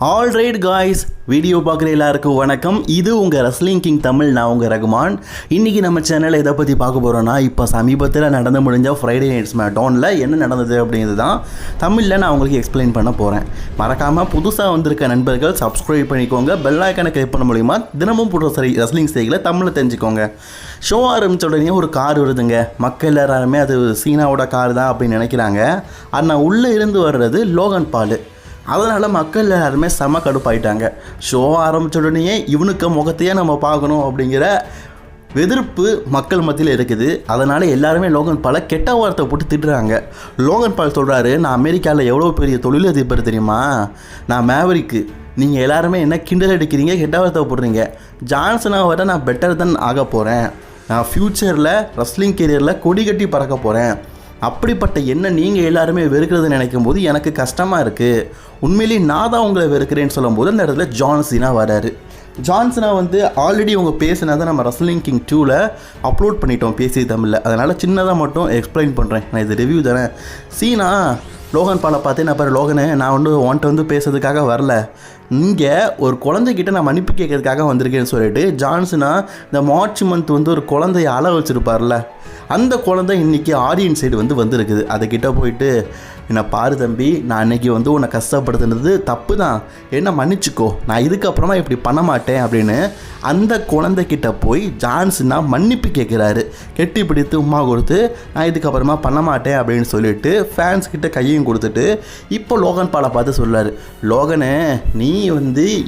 Alright guys, video பார்க்குற எல்லாருக்கும் வணக்கம். இது உங்கள் ரெஸ்லிங் கிங் தமிழ். நான் உங்கள் ரகுமான். இன்றைக்கி நம்ம சேனலில் எதை பற்றி பார்க்க போகிறோன்னா, இப்போ சமீபத்தில் நடந்து முடிஞ்ச ஃப்ரைடே நைட் ஸ்மாக்டவுனில் என்ன நடந்தது அப்படிங்கிறது தான் தமிழில் நான் உங்களுக்கு எக்ஸ்பிளைன் பண்ண போகிறேன். மறக்காமல் புதுசாக வந்திருக்க நண்பர்கள் சப்ஸ்கிரைப் பண்ணிக்கோங்க. பெல் ஐக்கானை கிளிக் பண்ண மூலிமா தினமும் புது ரெஸ்லிங் செய்திகளை தமிழில் தெரிஞ்சுக்கோங்க. ஷோ ஆரம்பித்த உடனே ஒரு கார் வருதுங்க. மக்கள் எல்லாருமே அது சீனாவோட கார் தான் அப்படின்னு நினைக்கிறாங்க. ஆனால் உள்ளே இருந்து வர்றது லோகன் பால். அதனால் மக்கள் எல்லாருமே செம கடுப்பாயிட்டாங்க. ஷோ ஆரம்பித்த உடனே இவனுக்கு முகத்தையே நம்ம பார்க்கணும் அப்படிங்கிற எதிர்ப்பு மக்கள் மத்தியில் இருக்குது. அதனால் எல்லாருமே லோகன் பாலை கெட்ட வார்த்தை போட்டு திட்டுறாங்க. லோகன் பால் சொல்கிறாரு, நான் அமெரிக்காவில் எவ்வளோ பெரிய தொழிலதிபர் தெரியுமா, நான் மேவரிக்கு, நீங்கள் எல்லாருமே என்ன கிண்டல் அடிக்கிறீங்க, கெட்ட வார்த்தை போடுறீங்க. ஜான்சனை விட நான் பெட்டர் தான் ஆக போகிறேன். நான் ஃப்யூச்சரில் ரெஸ்லிங் கெரியரில் கொடி கட்டி பறக்க போகிறேன். அப்படிப்பட்ட என்ன நீங்கள் எல்லாருமே வெறுக்கிறது நினைக்கும் போது எனக்கு கஷ்டமாக இருக்குது. உண்மையிலேயே நான் தான் உங்களை வெறுக்கிறேன்னு சொல்லும்போது அந்த இடத்துல ஜான் சீனா வராரு. ஜான் சீனா ஆல்ரெடி அவங்க பேசினதை நம்ம ரெஸ்லிங் கிங் 2ல் அப்லோட் பண்ணிட்டோம் பேசி தமிழில். அதனால் சின்னதாக மட்டும் எக்ஸ்பிளைன் பண்ணுறேன். நான் இது ரிவ்யூ தானே. சீனா லோகன் பாலை பார்த்து, நான் பாரு லோகனே, நான் உன்கிட்ட பேசுறதுக்காக வரல, இங்கே ஒரு குழந்தைகிட்ட நான் மன்னிப்பு கேட்கறதுக்காக வந்திருக்கேன்னு சொல்லிட்டு ஜான்சனா இந்த மார்ச் மந்த் ஒரு குழந்தைய அழ வச்சுருப்பார்ல, அந்த குழந்தை இன்றைக்கி ஆடியன்ஸ் சைடு வந்திருக்குது. அதுக்கிட்ட போயிட்டு, என்னை பாரு தம்பி, நான் அன்றைக்கி உன்னை கஷ்டப்படுத்துனது தப்பு தான், என்ன மன்னிச்சிக்கோ, நான் இதுக்கப்புறமா இப்படி பண்ண மாட்டேன் அப்படின்னு அந்த குழந்தைக்கிட்ட போய் ஜான்சனா மன்னிப்பு கேட்குறாரு. கெட்டி பிடித்து உமா கொடுத்து, நான் இதுக்கப்புறமா பண்ண மாட்டேன் அப்படின்னு சொல்லிட்டு ஃபேன்ஸ்கிட்ட கையும் கொடுத்துட்டு இப்போ லோகன் பாலை பார்த்து சொல்கிறாரு, லோகனே, நீ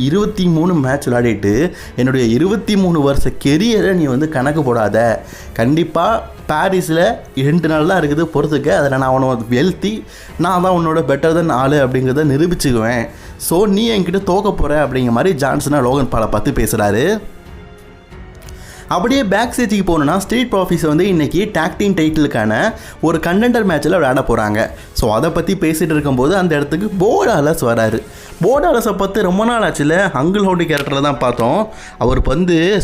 23 மேட்ச் விளையாடிட்டு என்னுடைய 23 வருஷ கெரியரை நீ கணக்கு போடாத. கண்டிப்பாக பாரிஸில் 2 நாள் தான் இருக்குது பொறுத்துக்க. அதில் நான் அவனை வெல்த்தி, நான் தான் உன்னோட பெட்டர் தென் ஆள் அப்படிங்கிறத நிரூபிச்சுக்குவேன். ஸோ நீ என்கிட்ட தோக்க போகிற அப்படிங்கிற மாதிரி ஜான்சனா லோகன் பாலை பார்த்து பேசுகிறாரு. அப்படியே பேக் ஸ்டேஜுக்கு போகணுன்னா, ஸ்ட்ரீட் ப்ராஃபிட்ஸ் இன்றைக்கி டாக் டீம் டைட்டிலுக்கான ஒரு கண்டெண்டர் மேட்ச்சில் விளையாட போகிறாங்க. ஸோ அதை பற்றி பேசிகிட்டு இருக்கும்போது அந்த இடத்துக்கு போடாலஸ் வராரு. போடாலஸை பார்த்து ரொம்ப நாள் ஆச்சுல அங்கிள் ஹோடி கேரக்டரில் தான் பார்த்தோம். அவர்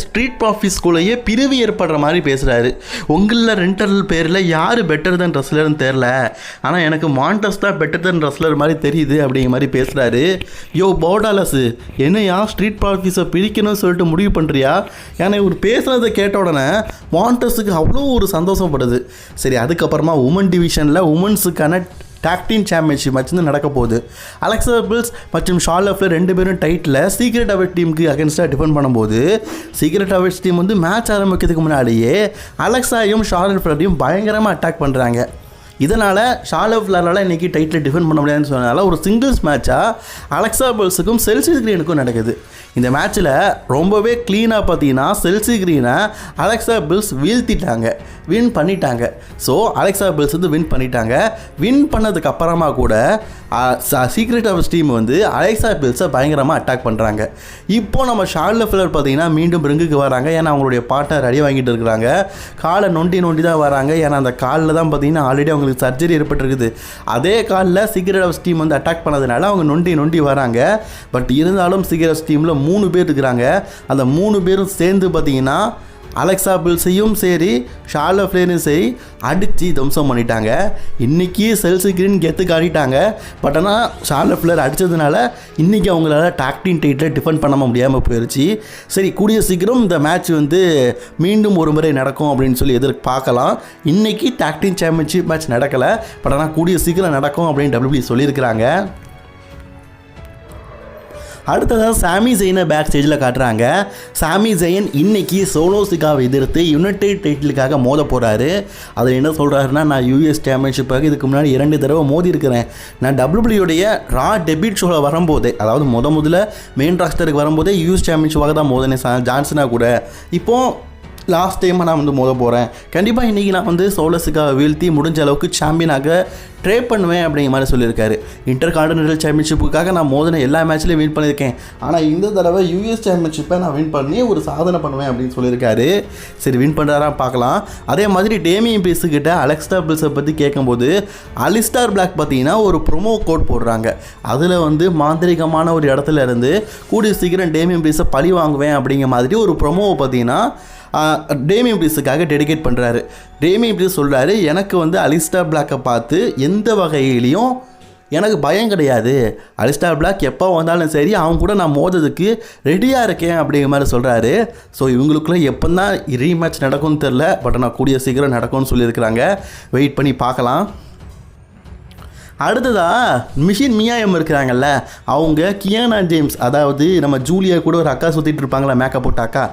ஸ்ட்ரீட் ப்ராஃபிட்ஸ்குள்ளேயே பிரிவு ஏற்படுற மாதிரி பேசுகிறாரு. உங்களில் 2 பேரில் யார் பெட்டர் தென் ரெஸ்லர்னு தெரில, ஆனால் எனக்கு மாண்டஸ் தான் பெட்டர் தென் ரெஸ்லர் மாதிரி தெரியுது அப்படிங்கிற மாதிரி பேசுகிறாரு. யோ போடாலஸ், என்னையா ஸ்ட்ரீட் ப்ராஃபிட்ஸை பிரிக்கணும்னு சொல்லிட்டு முடிவு பண்ணுறியா? ஏன்னா இவர் பேசுகிறத கேட்ட உடனே மாண்டஸுக்கு அவ்வளோ ஒரு சந்தோஷப்படுது. சரி, அதுக்கப்புறமா உமன் டிவிஷனில் உமன்ஸுக்கான டாக் டீம் சாம்பியன்ஷிப் மேட்ச் நடக்க போகுது. அலெக்சா பில்ஸ் மற்றும் ஷார்லட் ஃப்ளேர் 2 பேரும் டைட்டில் சீக்ரெட் அவேட் டீமுக்கு அகேன்ஸ்டாக டிஃபெண்ட் பண்ணும்போது, சீக்ரெட் அவேட் டீம் மேட்ச் ஆரம்பிக்கிறதுக்கு முன்னாடியே அலெக்சாயும் ஷார்லட் ஃப்ளேரையும் பயங்கரமாக அட்டாக் பண்ணுறாங்க. இதனால் ஷார்லட் ஃப்ளேரால் இன்றைக்கி டைட்டில் டிஃபெண்ட் பண்ண முடியாதுன்னு சொன்னதால ஒரு சிங்கிள்ஸ் மேட்சாக அலெக்சா பில்ஸுக்கும் செல்சி கிரீனுக்கும் நடக்குது. இந்த மேட்ச்சில் ரொம்பவே க்ளீனாக பார்த்தீங்கன்னா செல்சி கிரீனை அலெக்சா பில்ஸ் வீழ்த்திட்டாங்க, வின் பண்ணிட்டாங்க. ஸோ அலெக்சா பில்ஸ் வின் பண்ணிட்டாங்க. வின் பண்ணதுக்கு அப்புறமா கூட சீக்ரெட் ஆஃப் டீம் அலெக்சா பில்ஸை பயங்கரமாக அட்டாக் பண்ணுறாங்க. இப்போது நம்ம ஷார்லட் ஃப்ளேர் பார்த்தீங்கன்னா மீண்டும் ரிங்குக்கு வராங்க. ஏன்னா அவங்களுடைய பார்ட்னர் ரெடி வாங்கிட்டு இருக்கிறாங்க. காலை நொண்டி தான் வராங்க. ஏன்னா அந்த காலில் தான் பார்த்தீங்கன்னா ஆல்ரெடி அவங்களுக்கு சர்ஜரி ஏற்பட்டிருக்குது. அதே காலில் சீக்ரெட் ஆஃப் டீம் அட்டாக் பண்ணதுனால அவங்க நொண்டி வராங்க. பட் இருந்தாலும் சீக்ரெட் ஆஃப் டீமில் 3 பேர் இருக்கிறாங்க. அந்த 3 பேரும் சேர்ந்து பார்த்தீங்கன்னா அலெக்சா பில்ஸையும் சரி ஷார்லட் ஃப்ளேரையும் சரி அடித்து தம்சம் பண்ணிட்டாங்க. இன்றைக்கி செல்சி கிரீன் கெத்து காட்டிட்டாங்க. பட் ஆனால் ஷார்லட் ஃப்ளேர் அடித்ததுனால இன்றைக்கி அவங்களால டாக் டீம் டைட்டில் டிஃபெண்ட் பண்ண முடியாமல் போயிடுச்சு. சரி, கூடிய சீக்கிரம் இந்த மேட்ச் மீண்டும் ஒரு முறை நடக்கும் அப்படின்னு சொல்லி எதிர்பார்க்கலாம். இன்றைக்கி டாக் டீம் சாம்பியன்ஷிப் மேட்ச் நடக்கலை. பட் ஆனால் கூடிய சீக்கிரம் நடக்கும் அப்படின்னு WWE சொல்லியிருக்கிறாங்க. அடுத்ததாக சாமி ஜெயினை பேக் ஸ்டேஜில் காட்டுறாங்க. சாமி ஜெயின் இன்னைக்கு சோலோ சிகாவை எதிர்த்து யுனைடெட் டைட்டிலுக்காக மோத போகிறாரு. அதில் என்ன சொல்கிறாருன்னா, நான் US சாம்பியன்ஷிப்பாக இதுக்கு முன்னாடி 2 தடவை மோதி இருக்கிறேன். நான் WWEடைய ரா டெபியூட் ஷோவில் வரும்போதே, அதாவது முதல்ல மெயின் ராஸ்டருக்கு வரும்போதே US சாம்பியன்ஷிப்பாக தான் மோதினேன் ஜான்சனா கூட. இப்போது லாஸ்ட் டைமாக நான் மோத போகிறேன். கண்டிப்பாக இன்றைக்கி நான் சோலஸுக்காக வீழ்த்தி முடிஞ்ச அளவுக்கு சாம்பியனாக ட்ரை பண்ணுவேன் அப்படிங்கிற மாதிரி சொல்லியிருக்காரு. இன்டர் கான்டினென்டல் சாம்பியன்ஷிப்புக்காக நான் மோதின எல்லா மேட்ச்லையும் வின் பண்ணியிருக்கேன். ஆனால் இந்த தடவை US சாம்பியன்ஷிப்பை நான் வின் பண்ணி ஒரு சாதனை பண்ணுவேன் அப்படின்னு சொல்லியிருக்காரு. சரி, வின் பண்ணுறாரா பார்க்கலாம். அதே மாதிரி டேமியன் பிரிஸ்கிட்ட அலெக்சா பில்ஸை பற்றி கேட்கும்போது அலிஸ்டார் பிளாக் பார்த்தீங்கன்னா ஒரு ப்ரொமோ கோட் போடுறாங்க. அதில் மாந்திரிகமான ஒரு இடத்துல இருந்து கூடிய சீக்கிரம் டேமியன் பிரிஸை பழி வாங்குவேன் அப்படிங்கிற மாதிரி ஒரு ப்ரொமோவை பார்த்தீங்கன்னா டேமியன் பிரிஸுக்காக டெடிகேட் பண்ணுறாரு. டேமியன் பிரிஸ் சொல்கிறாரு, எனக்கு அலிஸ்டார் பிளாக்கை பார்த்து எந்த வகையிலையும் எனக்கு பயம் கிடையாது, அலிஸ்டார் பிளாக் எப்போ வந்தாலும் சரி அவங்க கூட நான் மோதுறதுக்கு ரெடியாக இருக்கேன் அப்படிங்கிற மாதிரி சொல்கிறாரு. ஸோ இவங்களுக்குள்ள எப்போ தான் ரீமேட்ச் நடக்கும்னு தெரில, பட் நான் கூடிய சீக்கிரம் நடக்கும்னு சொல்லியிருக்கிறாங்க. வெயிட் பண்ணி பார்க்கலாம். அடுத்ததா மிஷின் மியாயம் இருக்கிறாங்கல்ல, அவங்க கியானா ஜேம்ஸ், அதாவது நம்ம ஜூலியா கூட ஒரு அக்கா சுற்றிட்டு இருப்பாங்களா மேக்கப் போட்ட அக்கா,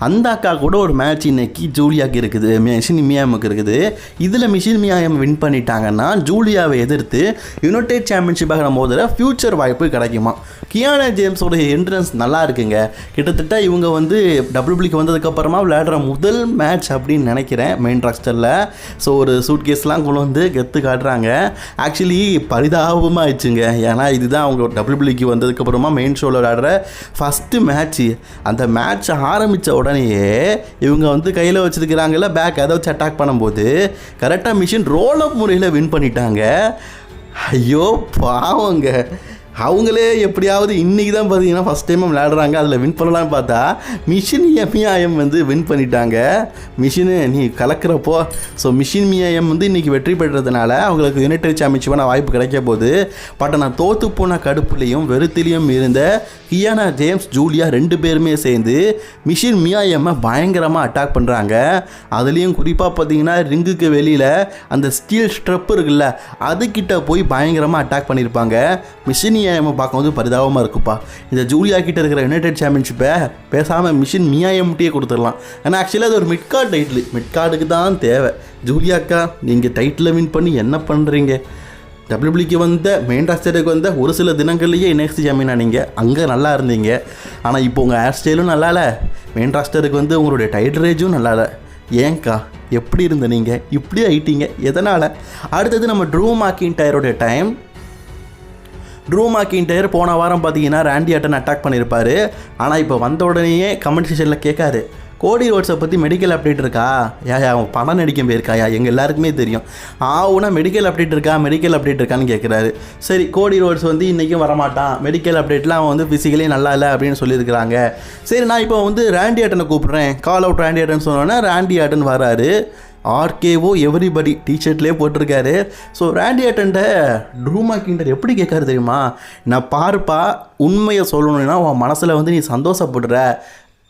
அந்த அக்கா கூட ஒரு மேட்ச் இன்னைக்கு ஜூலியாவுக்கு இருக்குது, மிஷின் மியாயமுக்கு இருக்குது. இதில் மிஷின் மியாயம் வின் பண்ணிட்டாங்கன்னா ஜூலியாவை எதிர்த்து யுனைடெட் சாம்பியன்ஷிப்பாக மோதுற ஃபியூச்சர் வாய்ப்பு கிடைக்குமா. கியானா ஜேம்ஸோட என்ட்ரன்ஸ் நல்லா இருக்குங்க. கிட்டத்தட்ட இவங்க வந்து டபிள்யூபிள்யூக்கு வந்ததுக்கப்புறமா விளையாடுற முதல் மேட்ச் அப்படின்னு நினைக்கிறேன் மெயின் ராஸ்டரில். ஸோ ஒரு சூட் கேஸ்லாம் கொண்டு வந்து கெத்து காட்டுறாங்க. ஆக்சுவலி பரிதாபமாக ஆயிடுச்சுங்க. ஏன்னா இதுதான் அவங்க டபிள்யூபிள்யூக்கு வந்ததுக்கப்புறமா மெயின் ஷோவில் விளையாடுற ஃபஸ்ட்டு மேட்ச்சு. அந்த மேட்ச் ஆரம்பித்த உடனேயே இவங்க வந்து கையில் வச்சுருக்கிறாங்கல்ல பேக், அதை வச்சு அட்டாக் பண்ணும்போது கரெக்டாக மிஷின் ரோல் அப் முறையில் வின் பண்ணிட்டாங்க. ஐயோ பாவங்க, அவங்களே எப்படியாவது இன்றைக்கி தான் பார்த்தீங்கன்னா ஃபஸ்ட் டைம் விளையாடுறாங்க, அதில் வின் பண்ணலான்னு பார்த்தா மிஷின் மியாயம் வந்து வின் பண்ணிட்டாங்க. மிஷினு நீ கலக்கிறப்போ. ஸோ மிஷின் மியாயம் வந்து இன்றைக்கி வெற்றி பெற்றதுனால அவங்களுக்கு யுனைடெட் சாம்பியன்ஷிப்பான வாய்ப்பு கிடைக்க போகுது. பட் நான் தோற்று போன கடுப்புலையும் வெறுத்திலையும் இருந்த கியானா ஜேம்ஸ் ஜூலியா 2 பேருமே சேர்ந்து மிஷின் மியாயம்மை பயங்கரமாக அட்டாக் பண்ணுறாங்க. அதுலேயும் குறிப்பாக பார்த்தீங்கன்னா ரிங்குக்கு வெளியில் அந்த ஸ்டீல் ஸ்ட்ரெப் இருக்குல்ல, அதுக்கிட்ட போய் பயங்கரமாக அட்டாக் பண்ணியிருப்பாங்க. மிஷின் மியாயம்மை பார்க்கும்போது பரிதாபமாக இருக்குப்பா. இந்த ஜூலியா கிட்ட இருக்கிற யுனைடெட் சாம்பியன்ஷிப்பை பேசாமல் மிஷின் மியாயம்கிட்டே கொடுத்துடலாம். ஏன்னா ஆக்சுவலாக அது ஒரு மிட் கார்டு டைட்டில், மிட் கார்டுக்கு தான் தேவை. ஜூலியாக்கா நீங்கள் டைட்டில் வின் பண்ணி என்ன பண்ணுறீங்க? டபிள்யூபிள்யூக்கு வந்த மெயின் ராஸ்டருக்கு வந்த ஒரு சில தினங்கள்லேயே NXT சாம்பியனா நீங்கள் அங்கே நல்லா இருந்தீங்க. ஆனால் இப்போ உங்கள் ஹேர் ஸ்டைலும் நல்லா இல்லை, மெயின் ராஸ்டருக்கு வந்து உங்களுடைய டைட்டில் ரேஜும் நல்லா இல்லை. ஏங்க்கா எப்படி இருந்த நீங்கள் இப்படி ஆகிட்டீங்க, எதனால்? அடுத்தது நம்ம ட்ரூ மேக்கின்டையரோட டைம். ட்ரூ மேக்கின்டையர் போன வாரம் பார்த்தீங்கன்னா ராண்டி ஆர்டன் அட்டாக் பண்ணியிருப்பார். ஆனால் இப்போ வந்த உடனேயே கமெண்ட் செக்ஷனில் கேட்காரு, கோடி ரோட்ஸை பற்றி மெடிக்கல் அப்டேட் இருக்கா? அவன் படம் நடிக்க போயிருக்காயா? எங்கள் எல்லாருக்குமே தெரியும். ஆவுனா மெடிக்கல் அப்டேட் இருக்கா, மெடிக்கல் அப்டேட் இருக்கான்னு கேட்குறாரு. சரி, கோடி ரோட்ஸ் வந்து இன்றைக்கும் வரமாட்டான், மெடிக்கல் அப்டேட்டில் அவன் வந்து ஃபிசிக்கலி நல்லா இல்லை அப்படின்னு சொல்லியிருக்கிறாங்க. சரி, நான் இப்போ வந்து ராண்டி ஆர்டனை கூப்பிட்றேன், கால் அவுட் ராண்டி ஆர்டன் சொன்னோன்னே ராண்டி ஆர்டன் வராரு. RKO எவ்ரிபடி டிஷர்ட்லேயே போட்டிருக்காரு. ஸோ ராண்டி ஆர்டன்ட்ட ட்ரூ மேக்கின்டையர் எப்படி கேட்காரு தெரியுமா? நான் பாருப்பா, உண்மையை சொல்லணும்னா உன் மனசில் வந்து நீ சந்தோஷப்படுற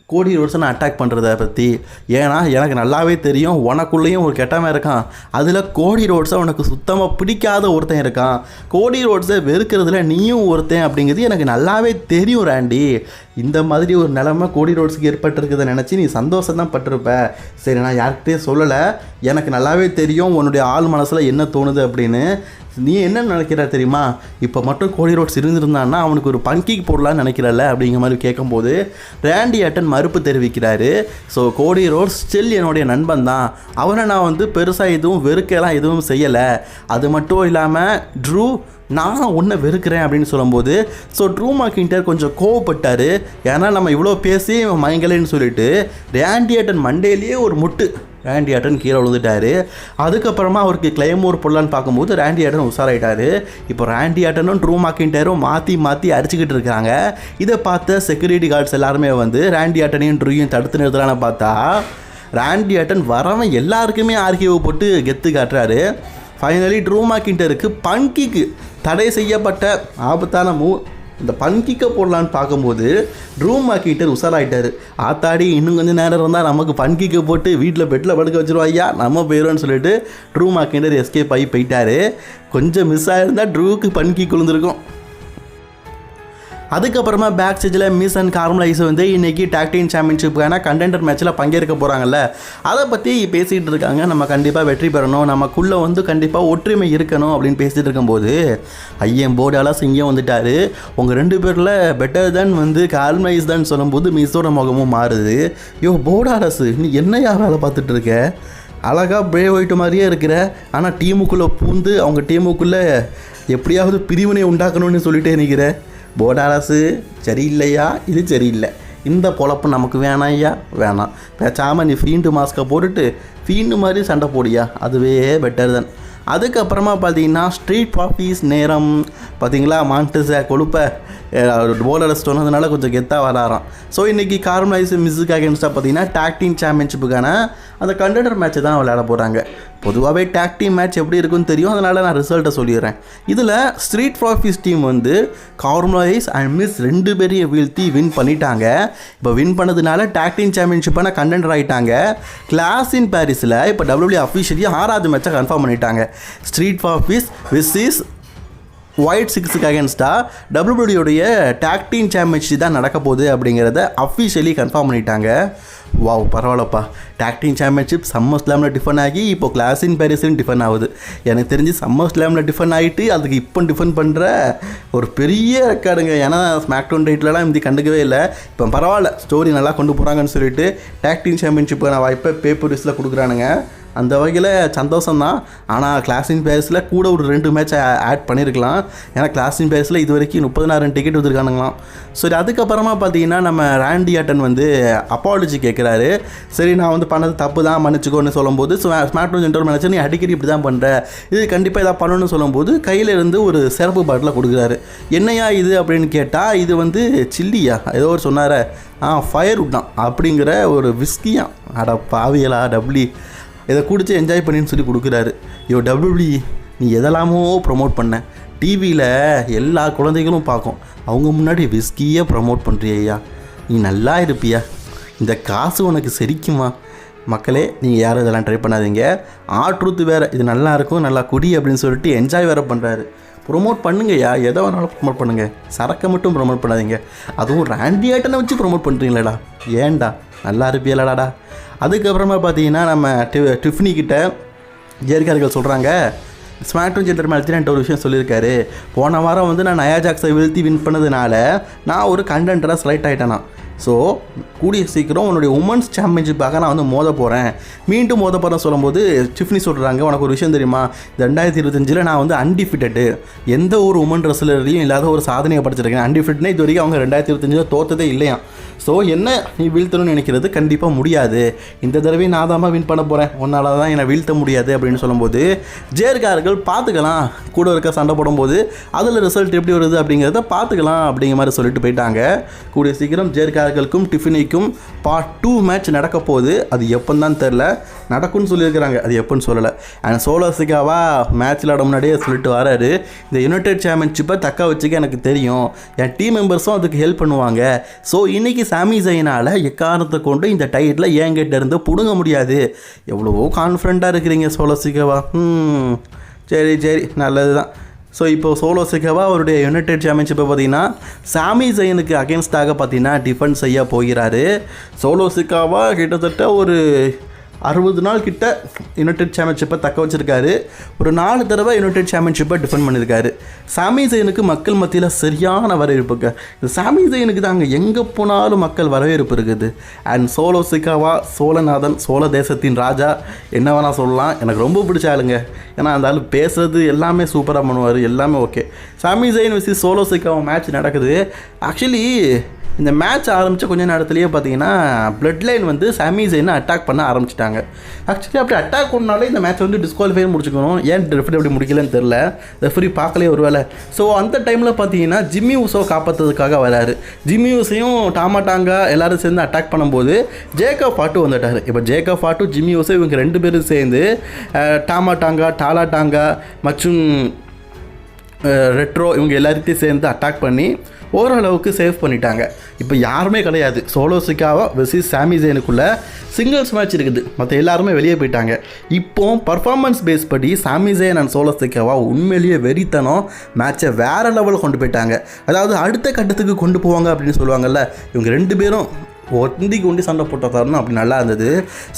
கோடி ரோட்ஸை நான் அட்டாக் பண்ணுறத பற்றி. ஏன்னா எனக்கு நல்லாவே தெரியும் உனக்குள்ளேயும் ஒரு கெட்டவன் இருக்கான், அதில் கோடி ரோட்ஸை உனக்கு சுத்தமாக பிடிக்காத ஒருத்தன் இருக்கான், கோடி ரோட்ஸை வெறுக்கிறதுல நீயும் ஒருத்தன் அப்படிங்கிறது எனக்கு நல்லாவே தெரியும் ராண்டி. இந்த மாதிரி ஒரு நிலைமை கோடி ரோட்ஸுக்கு ஏற்பட்டிருக்கிறத நினச்சி நீ சந்தோஷம் தான் பட்டிருப்ப. சரி, நான் யார்கிட்டையும் சொல்லலை, எனக்கு நல்லாவே தெரியும் உன்னுடைய ஆள் மனசில் என்ன தோணுது அப்படின்னு. நீ என்ன நினைக்கிற தெரியுமா? இப்போ மட்டும் கோடி ரோட்ஸ் இருந்திருந்தான்னா அவனுக்கு ஒரு பங்கிக்கு போடலான்னு நினைக்கிறல்ல அப்படிங்கிற மாதிரி கேட்கும்போது ராண்டி ஆர்டன் மறுப்பு தெரிவிக்கிறாரு. ஸோ கோடி ரோட்ஸ் ஸ்டில் என்னுடைய நண்பன் தான், அவனை நான் வந்து பெருசாக எதுவும் வெறுக்கலாம் எதுவும் செய்யலை. அது மட்டும் இல்லாமல் ட்ரூ, நான் ஒன்றை வெறுக்கிறேன் அப்படின்னு சொல்லும்போது ஸோ ட்ரூ மேக்கின்டையர் கொஞ்சம் கோவப்பட்டார். ஏன்னா நம்ம இவ்வளோ பேசி மயங்கலைன்னு சொல்லிட்டு ராண்டி ஆர்டன் மண்டேலேயே ஒரு முட்டு, ராண்டி ஆர்டன் கீழே விழுந்துட்டார். அதுக்கப்புறமா அவருக்கு கிளைமோர் போடலான்னு பார்க்கும்போது ராண்டி ஆர்டன் உஷாராயிட்டார். இப்போ ராண்டி ஆர்டனும் ட்ரூ மேக்கின்டையரும் மாற்றி அடிச்சுக்கிட்டு இருக்காங்க. இதை பார்த்த செக்யூரிட்டி கார்ட்ஸ் எல்லாருமே வந்து ராண்டி ஆர்டனையும் ட்ரூயும் தடுத்து நிறுத்தலான்னு பார்த்தா ராண்டி ஆர்டன் வரவன் எல்லாருக்குமே RKO போட்டு கெத்து காட்டுறாரு. ஃபைனலி ட்ரூ மேக்கின்டையருக்கு பங்கிக்கு தடை செய்யப்பட்ட ஆபத்தான இந்த பன்கிக்கை போடலான்னு பார்க்கும்போது ட்ரூ மேக்கின்டையர் உஷாராயிட்டார். ஆத்தாடி இன்னும் கொஞ்சம் நேரம் இருந்தால் நமக்கு பன்கிக்கை போட்டு வீட்டில் பெட்டில் படுக்க வச்சுருவோம் ஐயா, நம்ம போயிடும்னு சொல்லிட்டு ட்ரூ மேக்கின்டையர் எஸ்கேப் ஆகி போயிட்டார். கொஞ்சம் மிஸ் ஆகிருந்தால் ட்ரூவுக்கு பன்கி குளிர்ந்துருக்கும். அதுக்கப்புறமா பேக் ஸ்டேஜில் மிஸ் அண்ட் கார்மலைஸ் வந்து இன்றைக்கி டாக் டீம் சாம்பியன்ஷிப்புக்கான கண்டெண்டர் மேட்ச்சில் பங்கேற்க போகிறாங்கல்ல, அதை பற்றி பேசிகிட்டு இருக்காங்க. நம்ம கண்டிப்பாக வெற்றி பெறணும், நமக்குள்ளே வந்து கண்டிப்பாக ஒற்றுமை இருக்கணும் அப்படின்னு பேசிகிட்டு இருக்கும்போது ஐயன் போர்டாலாஸ் இங்கே வந்துட்டார். உங்கள் 2 பேரில் பெட்டர் தென் வந்து கார்மலைஸ் தான் சொல்லும்போது மிஸ்ஸோட முகமும் மாறுது. போர்டாலாஸ் நீ என்னையா வேலை பார்த்துட்டு இருக்க? அழகாக பிரேவ் ஒயிட் மாதிரியே இருக்கிற, ஆனால் டீமுக்குள்ளே பூந்து அவங்க டீமுக்குள்ளே எப்படியாவது பிரிவினை உண்டாக்கணும்னு சொல்லிட்டே நிற்கிற. போர்டாலாஸு சரியில்லையா? இது சரியில்லை, இந்த பொழப்பு நமக்கு வேணாம் ஐயா, வேணாம். பேசாமல் நீ ஃபீண்டு மாஸ்கை போட்டுட்டு ஃபீண்டு மாதிரி சண்டை போடியா, அதுவே பெட்டர் தான். அதுக்கப்புறமா பார்த்தீங்கன்னா ஸ்ட்ரீட் பாஃபீஸ் நேரம் பார்த்தீங்களா, மாண்டஸை கொழுப்பை போலரஸ் சொன்னதுனால கொஞ்சம் கெத்தாக வராராம். ஸோ இன்றைக்கி கார்மலைஸ் மிஸ்ஸுக்கு அகேன்ஸ்டாக பார்த்தீங்கன்னா டாக் டீம் சாம்பியன்ஷிப்புக்கான அந்த கண்டெண்டர் மேட்ச்சை தான் விளையாட போகிறாங்க. பொதுவாகவே டேக் டீம் மேட்ச் எப்படி இருக்குன்னு தெரியும், அதனால் நான் ரிசல்ட்டை சொல்லிடுறேன். இதில் ஸ்ட்ரீட் ப்ராஃபிஸ் டீம் வந்து கார்மலைஸ் அண்ட் மிஸ் 2 பேரையும் வீழ்த்தி வின் பண்ணிட்டாங்க. இப்போ வின் பண்ணதுனால டேக் டீம் சாம்பியன்ஷிப்பான கண்டெண்டர் ஆகிட்டாங்க. கிளாஸ் இன் பாரிஸில் இப்போ WWE அஃபிஷியலி 6வது மேட்சை கன்ஃபார்ம் பண்ணிட்டாங்க. ஸ்ட்ரீட் ப்ராஃபிஸ் விசிஸ் ஒயிட் 6க்கு அகேன்ஸ்டாக WWEடைய டேக் டீம் சாம்பியன்ஷிப் தான் நடக்க போகுது அப்படிங்கிறத அஃபிஷியலி கன்ஃபார்ம் பண்ணிட்டாங்க. வாவ், பரவாயில்லப்பா. டேக் டீம் சாம்பியன்ஷிப் சம்மர் ஸ்லாமில் டிஃபன் ஆகி இப்போ கிளாஸ் இன் பாரிஸ்லையும் டிஃபன் ஆகுது. எனக்கு தெரிஞ்சு சம்மர் ஸ்லாமில் டிஃபன் ஆகிட்டு அதுக்கு இப்போ டிஃபன் பண்ணுற ஒரு பெரிய ரெக்கார்டுங்க. ஏன்னா ஸ்மாக் டவுன் டைட்டிலலாம் இப்படி கண்டுக்கவே இல்லை. இப்போ பரவாயில்ல, ஸ்டோரி நல்லா கொண்டு போகிறாங்கன்னு சொல்லிட்டு டேக் டீம் சாம்பியன்ஷிப்பான வாய்ப்பை பேப்பரிஸில் கொடுக்குறானுங்க. அந்த வகையில் சந்தோஷம்தான். ஆனால் கிளாஸ் இன் பாரிஸில் கூட ஒரு 2 மேட்ச் ஆட் பண்ணியிருக்கலாம். ஏன்னா கிளாஸ் இன் பாரிஸில் இது வரைக்கும் 30,000 டிக்கெட் வந்துருக்கானுங்களாம். சரி, அதுக்கப்புறமா பார்த்தீங்கன்னா நம்ம ராண்டி ஆட்டன் வந்து அப்பாலஜி கேட்குறாரு. சரி, நான் வந்து பண்ணது தப்பு தான், மன்னிச்சுக்கோன்னு சொல்லும்போது ஸ்மாக் டவுன் ஜென்ரல் மேனேஜர் நீ அடிக்கடி இப்படி தான் பண்ணுற, இது கண்டிப்பாக இதாக பண்ணணும்னு சொல்லும்போது கையில் இருந்து ஒரு சிறப்பு பாட்டில் கொடுக்குறாரு. என்னையா இது அப்படின்னு கேட்டால், இது வந்து சில்லியா ஏதோ ஒரு சொன்னார, ஃபயர் விட்டான் அப்படிங்கிற ஒரு விஸ்கியா. அட பாவியலா டபிள்யூ, இதை குடிச்சு என்ஜாய் பண்ணின்னு சொல்லி கொடுக்குறாரு. WWE நீ எதெல்லாமோ ப்ரொமோட் பண்ண, டிவியில் எல்லா குழந்தைகளும் பார்க்கும், அவங்க முன்னாடி விஸ்கியே ப்ரமோட் பண்ணுறியா, நீ நல்லா இருப்பியா, இந்த காசு உனக்கு செரிக்குமா? மக்களே, நீங்கள் யாரும் இதெல்லாம் ட்ரை பண்ணாதீங்க. ட்ரூத் வேறு, இது நல்லா இருக்கும், நல்லா குடி அப்படின்னு சொல்லிட்டு என்ஜாய் வேறு பண்ணுறாரு. ப்ரொமோட் பண்ணுங்கய்யா, எதை வேணாலும் ப்ரொமோட் பண்ணுங்கள், சரக்கை மட்டும் ப்ரொமோட் பண்ணாதீங்க. அதுவும் ராண்டி ஆட்டனை வச்சு ப்ரொமோட் பண்ணுறீங்களேடா, ஏன்டா, நல்லா இருப்பியலடாடா. அதுக்கப்புறமா பார்த்தீங்கன்னா நம்ம டிஃப்னி கிட்ட ஜெரிகார்கள் சொல்கிறாங்க, ஸ்மாக் டவுன் ஜென்ரல் மேனேஜர் ஒரு விஷயம் சொல்லியிருக்காரு. போன வாரம் வந்து நான் நயா ஜாக்ஸை வீழ்த்தி வின் பண்ணதுனால நான் ஒரு கண்டென்டராக செலக்ட் ஆகிட்டேனா. ஸோ கூடிய சீக்கிரம் உன்னுடைய உமன்ஸ் சாம்பியன்ஷிப்பாக நான் வந்து மோத போகிறேன், மீண்டும் மோத போகிறேன் சொல்லும்போது டிஃப்னி சொல்கிறாங்க, உனக்கு ஒரு விஷயம் தெரியுமா, 2025 நான் வந்து அன்டிஃபிட்டடு, எந்த ஒரு உமன் ரெஸ்லர்லையும் இல்லாத ஒரு சாதனையை படிச்சிருக்கேன். அன்டிஃபிட்னே இது வரைக்கும் அவங்க 2025 தோற்றதே இல்லையா. ஸோ என்ன நீ வீழ்த்தணும்னு நினைக்கிறது கண்டிப்பாக முடியாது, இந்த தடவை நான் தான் வின் பண்ண போகிறேன், உன்னால தான் என்னை வீழ்த்த முடியாது அப்படின்னு சொல்லும்போது ஜேர்கார்கள் பார்த்துக்கலாம், கூட இருக்க சண்டை போடும்போது அதில் ரிசல்ட் எப்படி வருது அப்படிங்கிறத பார்த்துக்கலாம் அப்படிங்கிற மாதிரி சொல்லிட்டு போயிட்டாங்க. கூடிய சீக்கிரம் ஜேர்கார்களுக்கும் டிஃபினிக்கும் பார்ட் 2 மேட்ச் நடக்க போகுது. அது எப்போன்னு தான் தெரில, நடக்கும்னு சொல்லியிருக்கிறாங்க, அது எப்போன்னு சொல்லலை. அண்ட் சோலோ சிகாவா மேட்ச் விளாட முன்னாடியே சொல்லிட்டு வராரு, இந்த யுனைடெட் சாம்பியன்ஷிப்பை தக்க வச்சுக்க எனக்கு தெரியும், என் டீம் மெம்பர்ஸும் அதுக்கு ஹெல்ப் பண்ணுவாங்க. ஸோ இன்றைக்கி சாமி ஜெயினால் எக்காரணத்தை கொண்டு இந்த டைட்டில் என்கிட்ட இருந்து பிடுங்க முடியாது. எவ்வளவோ கான்ஃபிடண்ட்டாக இருக்கிறீங்க சோலோ சிகாவா. சரி சரி, நல்லது தான். ஸோ இப்போ சோலோ சிகாவா அவருடைய யுனைடெட் சாம்பியன்ஷிப்பை பார்த்தீங்கன்னா சாமி ஜெயினுக்கு அகேன்ஸ்டாக பார்த்தீங்கன்னா டிஃபென்ஸ் செய்ய போகிறாரு. சோலோ சிகாவா கிட்டத்தட்ட ஒரு 60 நாள் கிட்ட யுனைடெட் சாம்பியன்ஷிப்பை தக்க வச்சுருக்காரு. ஒரு 4 தடவை யுனைடெட் சாம்பியன்ஷிப்பை டிஃபெண்ட் பண்ணியிருக்காரு. சாமி ஜெயினுக்கு மக்கள் மத்தியில் சரியான வரவேற்புங்க. இந்த சாமி ஜெயினுக்கு தான் அங்கே எங்கே போனாலும் மக்கள் வரவேற்பு இருக்குது. அண்ட் சோலோ சிகாவா சோழநாதன், சோழ தேசத்தின் ராஜா என்ன வேணால் சொல்லலாம். எனக்கு ரொம்ப பிடிச்ச ஆளுங்க. ஏன்னா அந்த ஆள் பேசுகிறது எல்லாமே சூப்பராக பண்ணுவார், எல்லாமே ஓகே. சாமி ஜெயின் விசி சோலோ சிகாவா மேட்ச் நடக்குது. ஆக்சுவலி இந்த மேட்ச் ஆரம்பித்த கொஞ்சம் நேரத்துலேயே பார்த்தீங்கன்னா பிளட் லைன் வந்து சாமி ஜெயினை அட்டாக் பண்ண ஆரம்பிச்சிட்டாங்க. ஆக்சுவலி அப்படி அட்டாக் பண்ணாலே இந்த மேட்ச் வந்து டிஸ்குவாலிஃபை முடிச்சுக்கணும். ஏன் ரெஃபரி அப்படி முடிக்கலன்னு தெரில, ரெஃபரி பார்க்கலே ஒரு வேலை. ஸோ அந்த டைமில் பார்த்தீங்கன்னா ஜிம்மி ஊசோ காப்பாற்றுறதுக்காக வராரு. ஜிம்மி ஊசையும் டாமாட்டாங்கா எல்லோரும் சேர்ந்து அட்டாக் பண்ணும்போது ஜேக்கப் ஃபாட்டு வந்துட்டார். இப்போ ஜேக்கப் ஃபாட்டு ஜிம்மி ஊசோ இவங்க 2 பேரும் சேர்ந்து டாமாட்டாங்கா, டாலாட்டாங்கா மற்றும் ரெட்ரோ இவங்க எல்லாத்தையும் சேர்ந்து அட்டாக் பண்ணி ஓரளவுக்கு சேவ் பண்ணிட்டாங்க. இப்போ யாருமே கிடையாது. சோலோ சிகாவா வெர்சஸ் சாமி ஜெயினுக்குள்ளே சிங்கிள்ஸ் மேட்ச் இருக்குது, மற்ற எல்லாருமே வெளியே போயிட்டாங்க. இப்போ பர்ஃபார்மன்ஸ் பேஸ் படி சாமி ஜெயின் அண்ட் சோலோ சிகாவா உண்மையிலேயே வெறித்தனம் மேட்சை வேறு லெவலில் கொண்டு போயிட்டாங்க. அதாவது அடுத்த கட்டத்துக்கு கொண்டு போவாங்க அப்படின்னு சொல்லுவாங்கல்ல, இவங்க 2 பேரும் ஒண்டிக்கு சண்டை போட்ட தரணும் அப்படி நல்லா இருந்தது.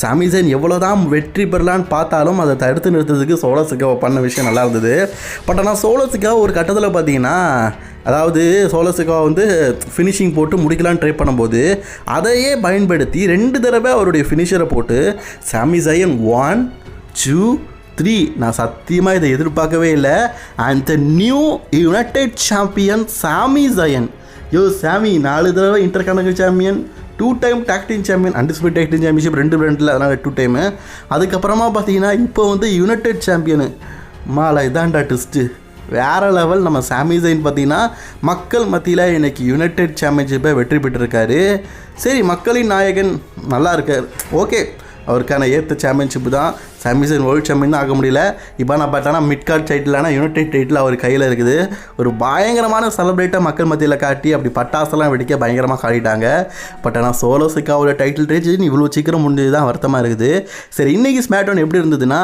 சாமி ஜெயின் எவ்வளோ தான் வெற்றி பெறலான்னு பார்த்தாலும் அதை தடுத்து நிறுத்துறதுக்கு சோலோ சிகாவா பண்ண விஷயம் நல்லா இருந்தது. பட் ஆனால் சோலோ சிகாவா ஒரு கட்டத்தில் பார்த்தீங்கன்னா, அதாவது சோலோ சிகாவா வந்து ஃபினிஷிங் போட்டு முடிக்கலான்னு ட்ரை பண்ணும்போது அதையே பயன்படுத்தி 2 தடவை அவருடைய ஃபினிஷரை போட்டு சாமி ஜெயின் 1 2 3, நான் சத்தியமாக இதை எதிர்பார்க்கவே இல்லை. And the new United champion சாமி ஜெயின். சாமி 4 தடவை intercontinental champion, 2 time talk team champion, undisputed talk team championship 2 பிராண்டில், அதனால் 2 டைமு. அதுக்கப்புறமா பார்த்தீங்கன்னா இப்போ வந்து யுனைடெட் சாம்பியனு. மாலை இதான்டா ட்விஸ்ட்டு, வேறு லெவல். நம்ம சாமி ஜெயின் பார்த்தீங்கன்னா மக்கள் மத்தியில் இன்றைக்கி யுனைடெட் சாம்பியன்ஷிப்பை வெற்றி பெற்றிருக்காரு. சரி, மக்களின் நாயகன் நல்லா இருக்கார், ஓகே, அவருக்கான ஏற்ற சாம்பியன்ஷிப்பு தான். சாமிசன் வேர்ல்டு சாம்பியன் தான் ஆக முடியல. இப்போ நான் பார்த்தேன்னா மிட் கார்ட் டைட்டிலான யுனைடெட் டைட்டில் அவர் கையில் இருக்குது. ஒரு பயங்கரமான செலிப்ரேட்டாக மக்கள் மத்தியில் காட்டி அப்படி பட்டாசெல்லாம் வெடிக்க பயங்கரமாக காட்டிட்டாங்க. பட் ஆனால் சோலோ சிக்காவோட டைட்டில் ரேஞ்ச் இவ்வளோ சீக்கிரம் முடிஞ்சது தான் வருத்தமாக இருக்குது. சரி, இன்றைக்கி ஸ்மாக்டவுன் எப்படி இருந்ததுன்னா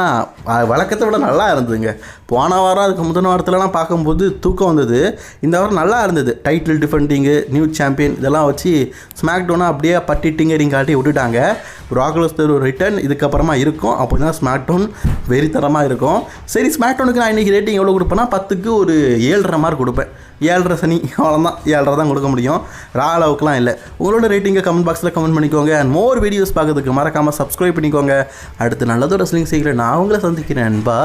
வழக்கத்தை விட நல்லா இருந்ததுங்க. போன வாரம் அதுக்கு முதல் வாரத்துலலாம் பார்க்கும்போது தூக்கம் வந்தது. இந்த வாரம் நல்லா இருந்தது. டைட்டில் டிஃபெண்டிங்கு, நியூ சாம்பியன் இதெல்லாம் வச்சு ஸ்மாக்டவுனை அப்படியே பட்டி டிங்கரிங் காட்டி விட்டுட்டாங்க. ப்ராக் லெஸ்னர் ஒரு ரிட்டர்ன் இதுக்கப்புறமா இருக்கும். அப்போ தான் ஸ்மாக்டவுன் வெறித்தரமாக இருக்கும். சரி, ஸ்மாக்டவுனுக்கு நான் இன்றைக்கி ரேட்டிங் எவ்வளோ கொடுப்பேன்னா 10க்கு ஒரு 7.5 மார்க் கொடுப்பேன். 7.5 சனி அவ்வளோதான், 7.5 தான் கொடுக்க முடியும். அளவுக்குலாம் இல்லை. உங்களோட ரேட்டிங்கை கமெண்ட் பாக்ஸில் கமெண்ட் பண்ணிக்கோங்க. அண்ட் மோர் வீடியோஸ் பார்க்கறதுக்கு மறக்காமல் சப்ஸ்கிரைப் பண்ணிக்கோங்க. அடுத்து நல்லதோட ரெஸ்லிங் சீக்கிரம் நான் உங்களை சந்திக்கிறேன். பா.